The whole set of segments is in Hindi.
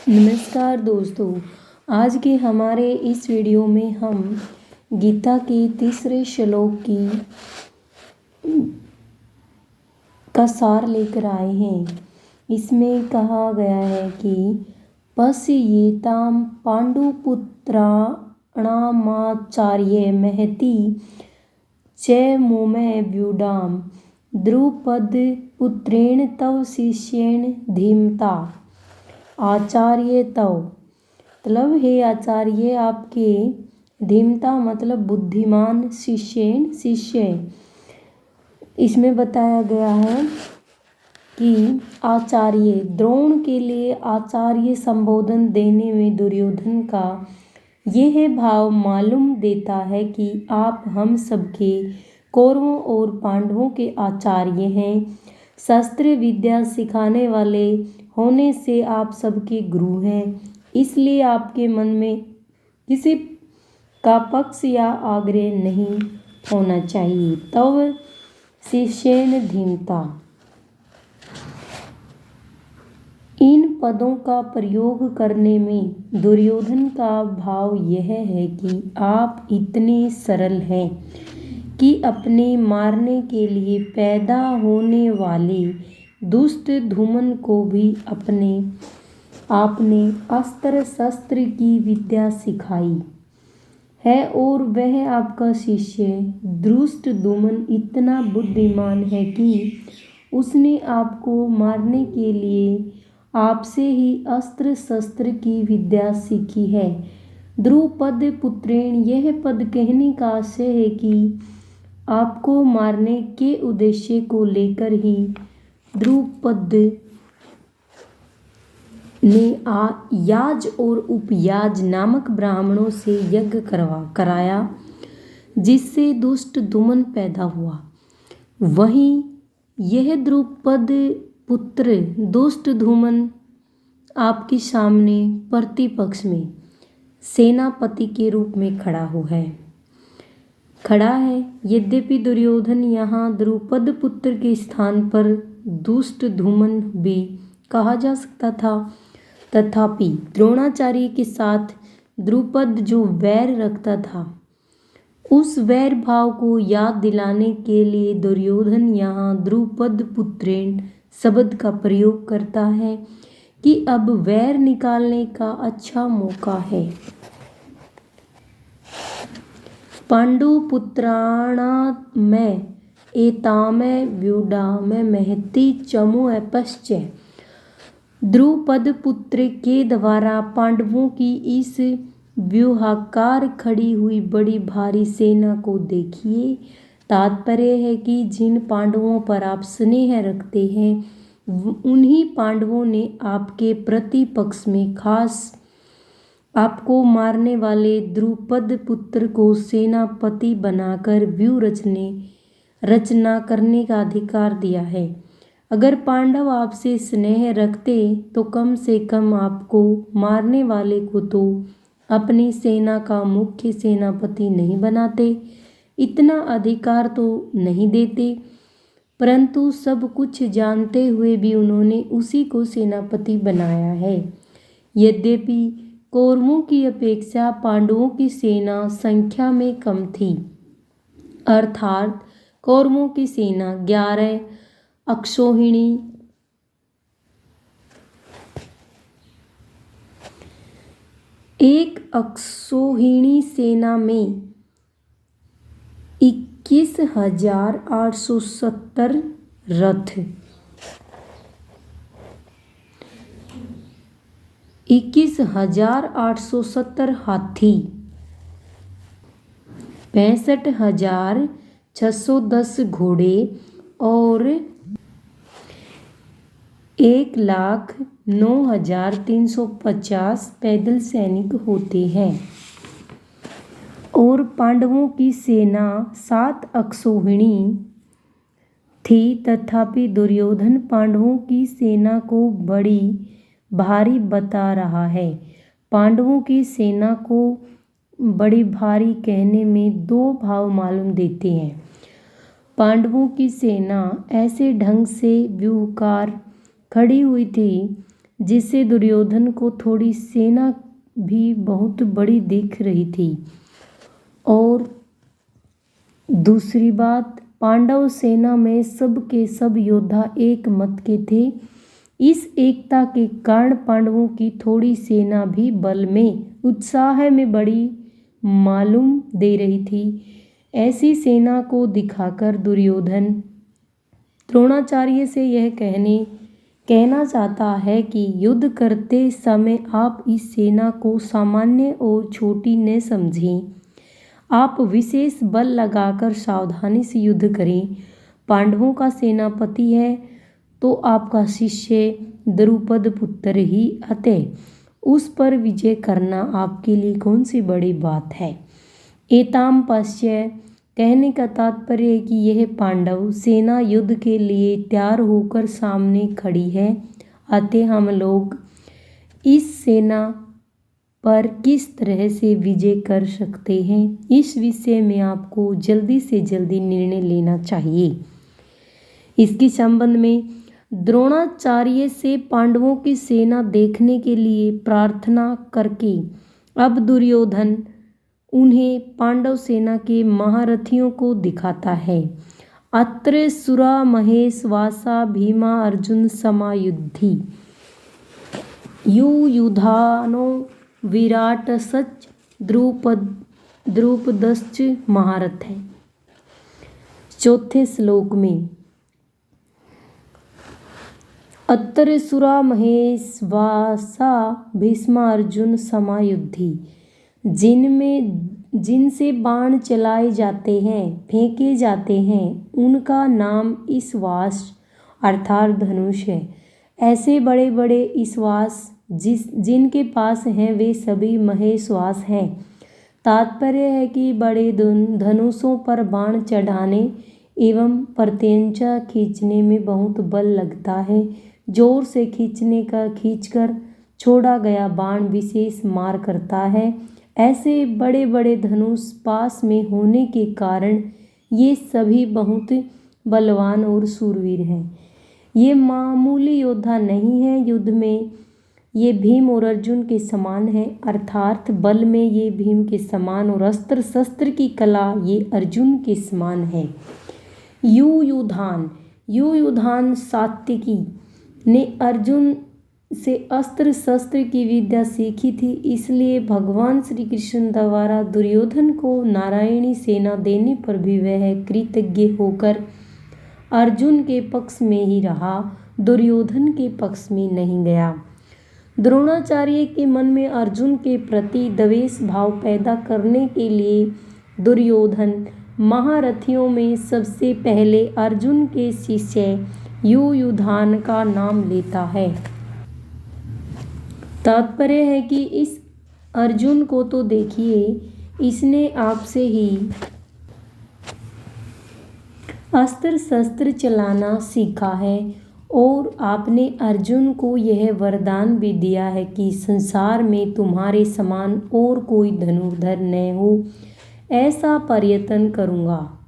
नमस्कार दोस्तों, आज के हमारे इस वीडियो में हम गीता के तीसरे श्लोक का सार लेकर आए हैं। इसमें कहा गया है कि पश्येतां पाण्डुपुत्राणामाचार्य महती च मुमे व्यूढां द्रुपदपुत्रेण तव शिष्येण धीमता आचार्य तव। मतलब हे आचार्य, आपके धीमता मतलब बुद्धिमान शिष्य। इसमें बताया गया है कि आचार्य, द्रोण के लिए आचार्य संबोधन देने में दुर्योधन का यह भाव मालूम देता है कि आप हम सबके कौरवों और पांडवों के आचार्य हैं। शस्त्र विद्या सिखाने वाले होने से आप सबके गुरु हैं, इसलिए आपके मन में किसी का पक्ष या आग्रह नहीं होना चाहिए। तव शिष्येन धीमता, इन पदों का प्रयोग करने में दुर्योधन का भाव यह है कि आप इतने सरल हैं कि अपने मारने के लिए पैदा होने वाले दुष्ट धूमन को भी आपने अस्त्र शस्त्र की विद्या सिखाई है और वह आपका शिष्य दुष्ट धूमन इतना बुद्धिमान है कि उसने आपको मारने के लिए आपसे ही अस्त्र शस्त्र की विद्या सीखी है। द्रुपद पुत्रेण, यह पद कहने का आशय है कि आपको मारने के उद्देश्य को लेकर ही द्रुपद ने याज और उपयाज नामक ब्राह्मणों से यज्ञ कराया, जिससे दुष्ट धूमन पैदा हुआ। वहीं यह द्रुपद पुत्र दुष्ट धूमन आपके सामने प्रतिपक्ष में सेनापति के रूप में खड़ा है। यद्यपि दुर्योधन यहाँ द्रुपद पुत्र के स्थान पर दुष्ट धूमन भी कहा जा सकता था, तथापि द्रोणाचार्य के साथ द्रुपद जो वैर रखता था, उस वैर भाव को याद दिलाने के लिए दुर्योधन यहाँ द्रुपद पुत्रेण शब्द का प्रयोग करता है कि अब वैर निकालने का अच्छा मौका है। पाण्डुपुत्राणां एतामै व्यूढां महती चमूपश्च, द्रुपद पुत्र के द्वारा पांडवों की इस व्यूहाकार खड़ी हुई बड़ी भारी सेना को देखिए। तात्पर्य है कि जिन पांडवों पर आप स्नेह रखते हैं, उन्हीं पांडवों ने आपके प्रतिपक्ष में खास आपको मारने वाले द्रुपद पुत्र को सेनापति बनाकर व्यूह रचना करने का अधिकार दिया है। अगर पांडव आपसे स्नेह रखते तो कम से कम आपको मारने वाले को तो अपनी सेना का मुख्य सेनापति नहीं बनाते, इतना अधिकार तो नहीं देते। परंतु सब कुछ जानते हुए भी उन्होंने उसी को सेनापति बनाया है। यद्यपि कौरवों की अपेक्षा पांडवों की सेना संख्या में कम थी, अर्थात कौरवों की सेना 11 अक्षौहिणी एक अक्षौहिणी सेना में 21,870 रथ, 21,870 हाथी, 65,610 घोड़े और 1,09,350 पैदल सैनिक होते हैं। और पांडवों की सेना 7 अक्षौहिणी थी, तथापि दुर्योधन पांडवों की सेना को बड़ी भारी बता रहा है। पांडवों की सेना को बड़ी भारी कहने में दो भाव मालूम देते हैं। पांडवों की सेना ऐसे ढंग से व्यूहकार खड़ी हुई थी जिससे दुर्योधन को थोड़ी सेना भी बहुत बड़ी दिख रही थी। और दूसरी बात, पांडव सेना में सब के सब योद्धा एक मत के थे। इस एकता के कारण पांडवों की थोड़ी सेना भी बल में, उत्साह में बड़ी मालूम दे रही थी। ऐसी सेना को दिखाकर दुर्योधन द्रोणाचार्य से यह कहना चाहता है कि युद्ध करते समय आप इस सेना को सामान्य और छोटी न समझें। आप विशेष बल लगाकर सावधानी से युद्ध करें। पांडवों का सेनापति है तो आपका शिष्य द्रुपद पुत्र ही, अतः उस पर विजय करना आपके लिए कौन सी बड़ी बात है। एताम पश्य कहने का तात्पर्य है कि यह पांडव सेना युद्ध के लिए तैयार होकर सामने खड़ी है, अतः हम लोग इस सेना पर किस तरह से विजय कर सकते हैं, इस विषय में आपको जल्दी से जल्दी निर्णय लेना चाहिए। इसके संबंध में द्रोणाचार्य से पांडवों की सेना देखने के लिए प्रार्थना करके अब दुर्योधन उन्हें पांडव सेना के महारथियों को दिखाता है। अत्र सुरा महेश वासा भीमा अर्जुन समायुद्धि युधानो विराट सच द्रुपदश्च महारथ है। चौथे श्लोक में अत्र सुरा महेश वासा भीष्मा अर्जुन समायुद्धि, जिनसे बाण चलाए जाते हैं, फेंके जाते हैं, उनका नाम ईश्वास अर्थात धनुष है। ऐसे बड़े बड़े ईश्वास जिनके पास हैं वे सभी महेश्वास हैं। तात्पर्य है कि बड़े धनुषों पर बाण चढ़ाने एवं प्रत्यंचा खींचने में बहुत बल लगता है। जोर से खींचकर छोड़ा गया बाण विशेष मार करता है। ऐसे बड़े बड़े धनुष पास में होने के कारण ये सभी बहुत बलवान और शूरवीर हैं। ये मामूली योद्धा नहीं है। युद्ध में ये भीम और अर्जुन के समान है, अर्थात बल में ये भीम के समान और अस्त्र शस्त्र की कला ये अर्जुन के समान है। युधान सात्विकी ने अर्जुन से अस्त्र शस्त्र की विद्या सीखी थी, इसलिए भगवान श्री कृष्ण द्वारा दुर्योधन को नारायणी सेना देने पर भी वह कृतज्ञ होकर अर्जुन के पक्ष में ही रहा, दुर्योधन के पक्ष में नहीं गया। द्रोणाचार्य के मन में अर्जुन के प्रति द्वेष भाव पैदा करने के लिए दुर्योधन महारथियों में सबसे पहले अर्जुन के शिष्य युधान का नाम लेता है। तात्पर्य है कि इस अर्जुन को तो देखिए, इसने आपसे ही अस्त्र शस्त्र चलाना सीखा है और आपने अर्जुन को यह वरदान भी दिया है कि संसार में तुम्हारे समान और कोई धनुर्धर न हो, ऐसा प्रयत्न करूँगा।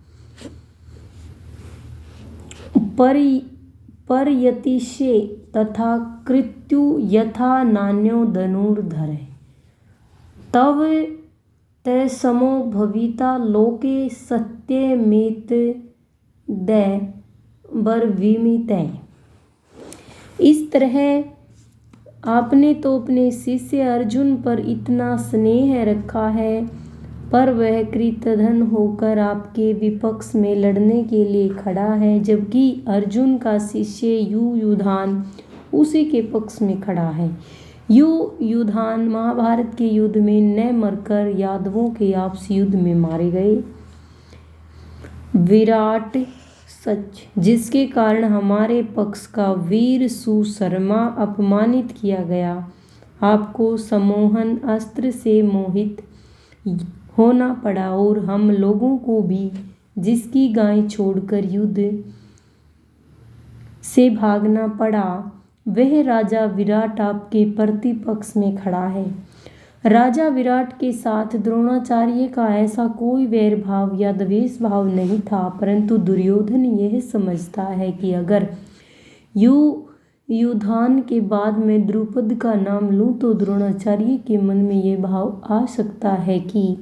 परयतिष्ये तथा कृत्यु यथा नान्यो धनुर्धर तव तैसमो भविता लोके सत्यमेत दैवर्विमित। इस तरह आपने तो अपने शिष्य अर्जुन पर इतना स्नेह रखा है, पर वह कृतघ्न होकर आपके विपक्ष में लड़ने के लिए खड़ा है, जबकि अर्जुन का शिष्य युधान उसी के पक्ष में खड़ा है। युधान महाभारत के युद्ध में न मरकर यादवों के आपसी युद्ध में मारे गए। विराट सच, जिसके कारण हमारे पक्ष का वीर सुशर्मा अपमानित किया गया। आपको सम्मोहन अस्त्र से मोहित होना पड़ा और हम लोगों को भी, जिसकी गाय छोड़कर युद्ध से भागना पड़ा, वह राजा विराट आपके प्रतिपक्ष में खड़ा है। राजा विराट के साथ द्रोणाचार्य का ऐसा कोई वैर भाव या द्वेष भाव नहीं था, परंतु दुर्योधन यह समझता है कि अगर युद्धान के बाद मैं द्रुपद का नाम लूँ तो द्रोणाचार्य के मन में ये भाव आ सकता है कि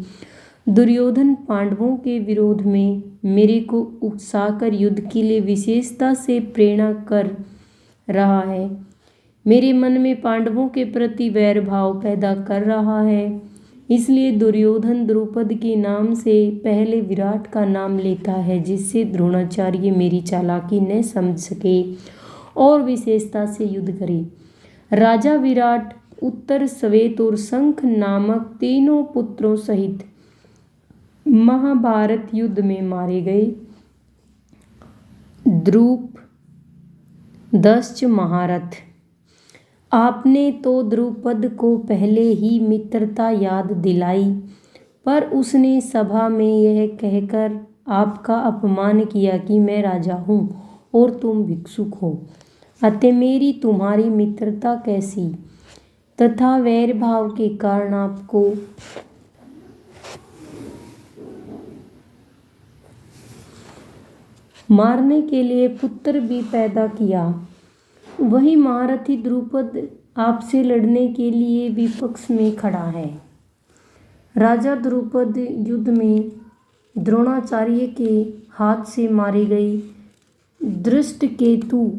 दुर्योधन पांडवों के विरोध में मेरे को उकसाकर युद्ध के लिए विशेषता से प्रेरणा कर रहा है, मेरे मन में पांडवों के प्रति वैर भाव पैदा कर रहा है। इसलिए दुर्योधन द्रुपद के नाम से पहले विराट का नाम लेता है, जिससे द्रोणाचार्य मेरी चालाकी न समझ सके और विशेषता से युद्ध करे। राजा विराट उत्तर श्वेत और शंख नामक तीनों पुत्रों सहित महाभारत युद्ध में मारे गए। द्रुपदश्च महारथ। आपने तो द्रुपद को पहले ही मित्रता याद दिलाई, पर उसने सभा में यह कहकर आपका अपमान किया कि मैं राजा हूँ और तुम भिक्षुक हो, अतः मेरी तुम्हारी मित्रता कैसी, तथा वैर भाव के कारण आपको मारने के लिए पुत्र भी पैदा किया। वही महारथी द्रुपद आपसे लड़ने के लिए विपक्ष में खड़ा है। राजा द्रुपद युद्ध में द्रोणाचार्य के हाथ से मारे गए। धृष्टकेतु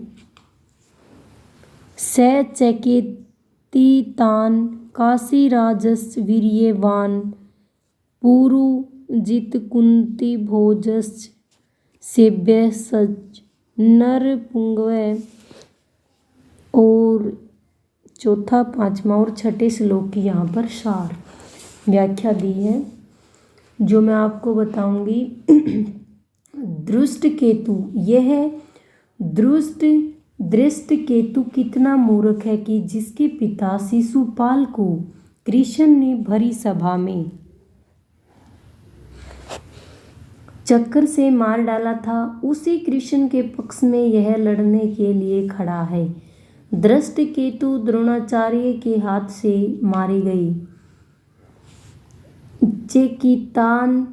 सचकेतितान काशीराजस् वीर्यवान पुरुजित कुंती भोजश्च सेव्यसच नरपुंगव। और चौथा, पांचवा और छठे श्लोक की यहाँ पर सार व्याख्या दी है जो मैं आपको बताऊंगी। धृष्टकेतु, यह धृष्टकेतु कितना मूर्ख है कि जिसके पिता शिशुपाल को कृष्ण ने भरी सभा में चक्कर से मार डाला था, उसी कृष्ण के पक्ष में यह लड़ने के लिए खड़ा है। धृष्टकेतु द्रोणाचार्य के हाथ से मारे गए। चेकितान,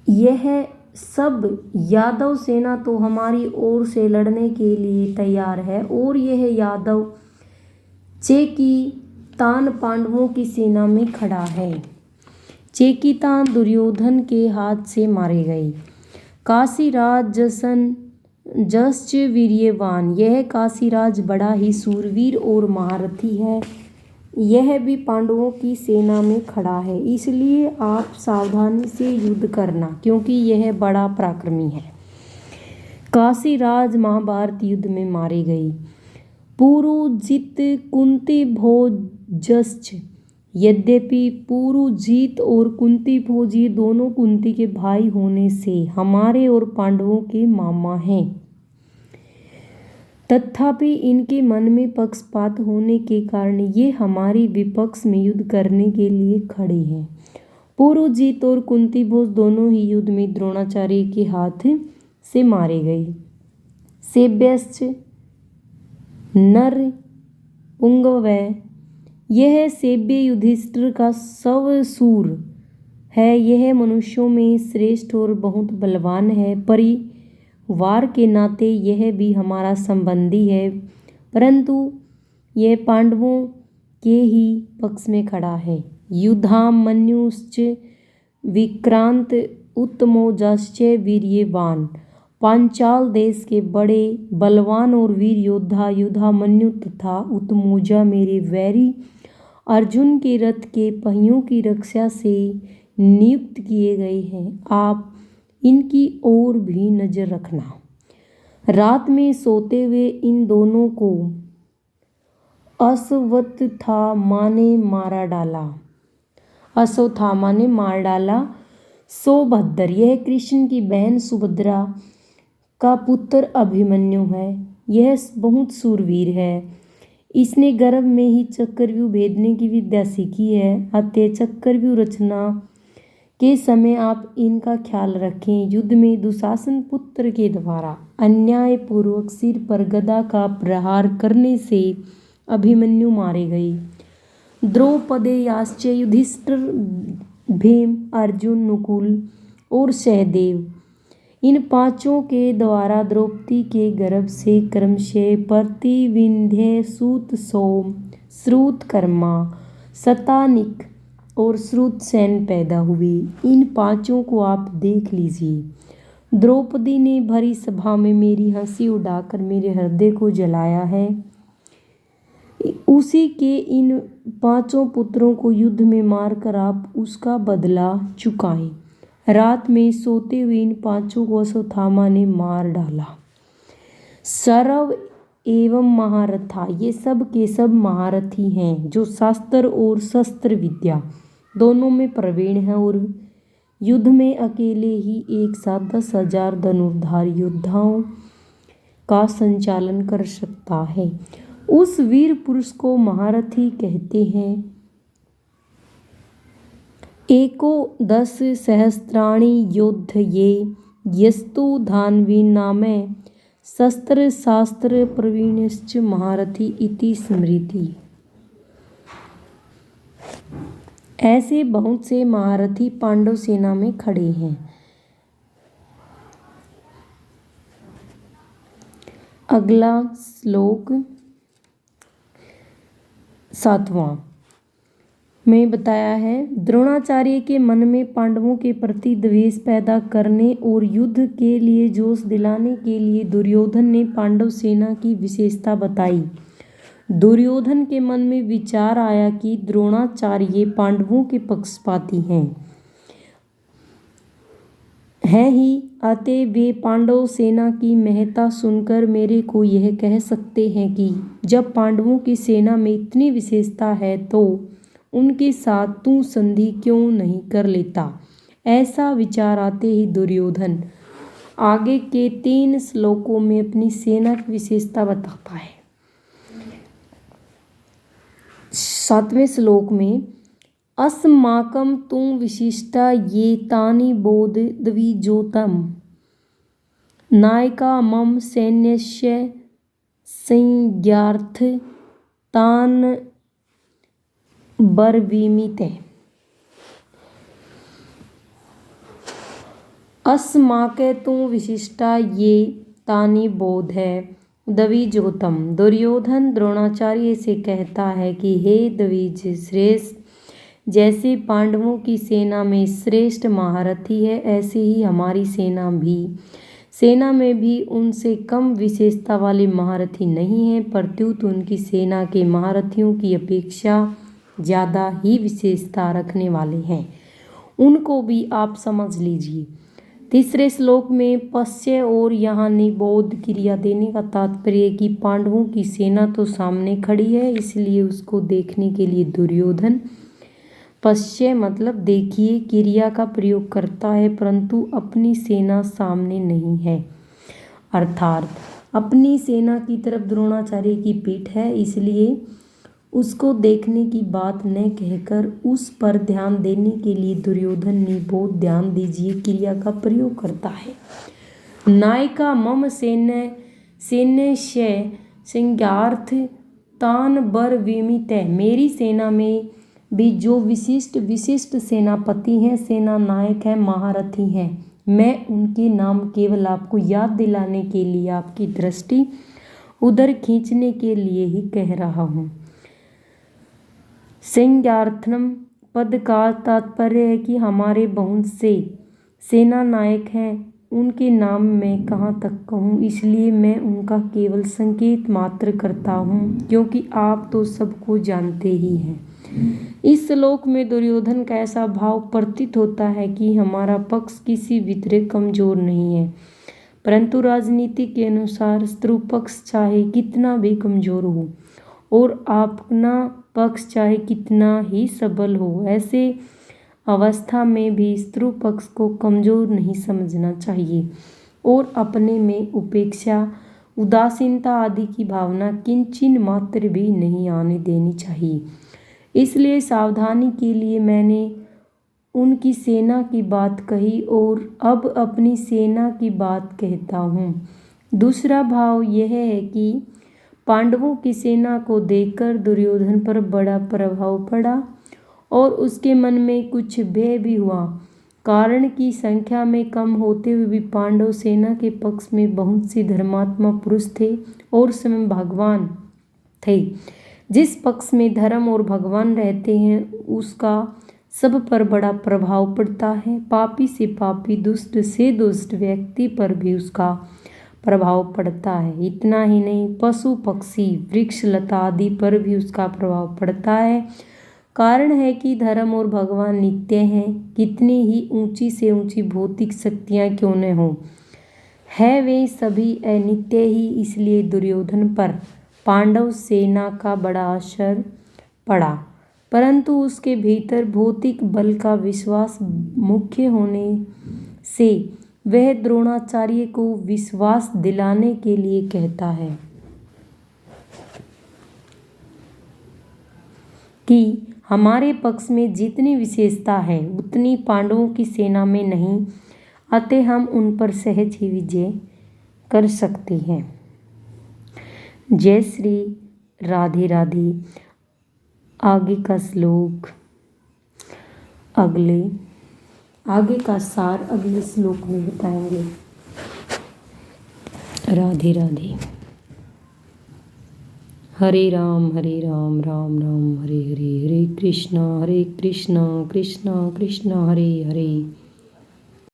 यह सब यादव सेना तो हमारी ओर से लड़ने के लिए तैयार है, और यह यादव चेकितान पांडवों की सेना में खड़ा है। चेकितान दुर्योधन के हाथ से मारे गए। काशीराज जश्च वीर्यवान, यह काशीराज बड़ा ही सूरवीर और महारथी है, यह भी पांडवों की सेना में खड़ा है, इसलिए आप सावधानी से युद्ध करना, क्योंकि यह बड़ा पराक्रमी है। काशीराज महाभारत युद्ध में मारे गए। पुरुजित कुंती भोजश्च, यद्यपि पुरुजित और कुंती भोज ये दोनों कुंती के भाई होने से हमारे और पांडवों के मामा हैं, तथापि इनके मन में पक्षपात होने के कारण ये हमारी विपक्ष में युद्ध करने के लिए खड़े हैं। पुरुजित और कुंती भोज दोनों ही युद्ध में द्रोणाचार्य के हाथ से मारे गए। सेव्यश्च नरपुंगव, यह सेव्य युधिष्ठिर का सवसूर है, यह मनुष्यों में श्रेष्ठ और बहुत बलवान है, परिवार के नाते यह भी हमारा संबंधी है, परंतु यह पांडवों के ही पक्ष में खड़ा है। युधामन्युश्च विक्रांत उत्तमोजाश्च वीर्यवान, पांचाल देश के बड़े बलवान और वीर योद्धा युधामन्यु तथा उत्तमोजा मेरे वैरी अर्जुन के रथ के पहियों की रक्षा से नियुक्त किए गए हैं, आप इनकी ओर भी नजर रखना। रात में सोते हुए इन दोनों को अश्वत्थामा ने मार डाला। सौभद्र, यह कृष्ण की बहन सुभद्रा का पुत्र अभिमन्यु है, यह बहुत सूरवीर है, इसने गर्भ में ही चक्रव्यूह भेदने की विद्या सीखी है, अतः चक्रव्यूह रचना के समय आप इनका ख्याल रखें। युद्ध में दुशासन पुत्र के द्वारा अन्यायपूर्वक सिर पर गदा का प्रहार करने से अभिमन्यु मारे गए। द्रौपदेयाश्च, युधिष्ठिर, भीम, अर्जुन, नकुल और सहदेव इन पांचों के द्वारा द्रौपदी के गर्भ से क्रमशः प्रतिविंध्य, सूत सोम, श्रुतकर्मा, शतानिक और श्रुतसेन पैदा हुए। इन पांचों को आप देख लीजिए। द्रौपदी ने भरी सभा में मेरी हंसी उड़ाकर मेरे हृदय को जलाया है। उसी के इन पांचों पुत्रों को युद्ध में मारकर आप उसका बदला चुकाएं। रात में सोते हुए इन पांचों को अश्वत्थामा ने मार डाला। सर्व एवं महारथा, ये सब के सब महारथी हैं जो शास्त्र और शस्त्र विद्या दोनों में प्रवीण हैं और युद्ध में अकेले ही एक साथ 10,000 धनुर्धार योद्धाओं का संचालन कर सकता है। उस वीर पुरुष को महारथी कहते हैं। एको 10 सहस्त्राणि योद्ध ये यस्तु धान्वी नामे शस्त्र शास्त्र प्रवीणश्च महारथी इति स्मृति। ऐसे बहुत से महारथी पांडव सेना में खड़े हैं। अगला श्लोक 7वां में बताया है, द्रोणाचार्य के मन में पांडवों के प्रति द्वेष पैदा करने और युद्ध के लिए जोश दिलाने के लिए दुर्योधन ने पांडव सेना की विशेषता बताई। दुर्योधन के मन में विचार आया कि द्रोणाचार्य पांडवों के पक्षपाती हैं ही, अतः वे पांडव सेना की महत्ता सुनकर मेरे को यह कह सकते हैं कि जब पांडवों की सेना में इतनी विशेषता है तो उनके साथ तू संधि क्यों नहीं कर लेता। ऐसा विचार आते ही दुर्योधन आगे के 3 श्लोकों में अपनी सेना की विशेषता बताता है। 7वें श्लोक में अस्माकं तु विशिष्टा ये तानि बोध द्विजोतम नायका मम सैन्यस्य संज्ञार्थ तान बर्वीमिते। अस्माके तु विशिष्टा ये तानि बोध है द्विजोतम। दुर्योधन द्रोणाचार्य से कहता है कि हे द्विज श्रेष्ठ, जैसे पांडवों की सेना में श्रेष्ठ महारथी है ऐसे ही हमारी सेना में भी उनसे कम विशेषता वाले महारथी नहीं हैं, प्रत्युत उनकी सेना के महारथियों की अपेक्षा ज़्यादा ही विशेषता रखने वाले हैं। उनको भी आप समझ लीजिए। 3 श्लोक में पश्य और यहाँ निबोध क्रिया देने का तात्पर्य कि पांडवों की सेना तो सामने खड़ी है, इसलिए उसको देखने के लिए दुर्योधन पश्य मतलब देखिए क्रिया का प्रयोग करता है, परंतु अपनी सेना सामने नहीं है, अर्थात अपनी सेना की तरफ द्रोणाचार्य की पीठ है, इसलिए उसको देखने की बात न कहकर उस पर ध्यान देने के लिए दुर्योधन निबोध ध्यान दीजिए क्रिया का प्रयोग करता है। नायका मम सैन्यस्य संज्ञार्थ तान बर्वीमिते। मेरी सेना में भी जो विशिष्ट सेनापति हैं, सेना नायक हैं, महारथी हैं, मैं उनके नाम केवल आपको याद दिलाने के लिए, आपकी दृष्टि उधर खींचने के लिए ही कह रहा हूँ। संज्ञार्थम पद का तात्पर्य है कि हमारे बहुत से सेना नायक हैं, उनके नाम मैं कहाँ तक कहूँ, इसलिए मैं उनका केवल संकेत मात्र करता हूँ, क्योंकि आप तो सबको जानते ही हैं। इस श्लोक में दुर्योधन का ऐसा भाव प्रतीत होता है कि हमारा पक्ष किसी वितरे कमजोर नहीं है, परंतु राजनीति के अनुसार शत्रु पक्ष चाहे कितना भी कमजोर हो और अपना पक्ष चाहे कितना ही सबल हो, ऐसे अवस्था में भी शत्रु पक्ष को कमजोर नहीं समझना चाहिए और अपने में उपेक्षा, उदासीनता आदि की भावना किंचिन मात्र भी नहीं आने देनी चाहिए। इसलिए सावधानी के लिए मैंने उनकी सेना की बात कही और अब अपनी सेना की बात कहता हूँ। दूसरा भाव यह है कि पांडवों की सेना को देखकर दुर्योधन पर बड़ा प्रभाव पड़ा और उसके मन में कुछ भय भी हुआ। कारण की संख्या में कम होते हुए भी पांडव सेना के पक्ष में बहुत से धर्मात्मा पुरुष थे और स्वयं भगवान थे। जिस पक्ष में धर्म और भगवान रहते हैं उसका सब पर बड़ा प्रभाव पड़ता है। पापी से पापी, दुष्ट से दुष्ट व्यक्ति पर भी उसका प्रभाव पड़ता है। इतना ही नहीं, पशु पक्षी वृक्ष लता आदि पर भी उसका प्रभाव पड़ता है। कारण है कि धर्म और भगवान नित्य हैं, कितनी ही ऊंची से ऊंची भौतिक शक्तियां क्यों न हो, है वे सभी अनित्य ही। इसलिए दुर्योधन पर पांडव सेना का बड़ा असर पड़ा, परंतु उसके भीतर भौतिक बल का विश्वास मुख्य होने से वह द्रोणाचार्य को विश्वास दिलाने के लिए कहता है कि हमारे पक्ष में जितनी विशेषता है उतनी पांडवों की सेना में नहीं, अतः हम उन पर सहज ही विजय कर सकते हैं। जय श्री राधे राधे। आगे का श्लोक आगे का सार अगले श्लोक में बताएंगे। राधे राधे। हरे राम राम राम हरे हरे, हरे कृष्णा कृष्णा कृष्णा हरे हरे।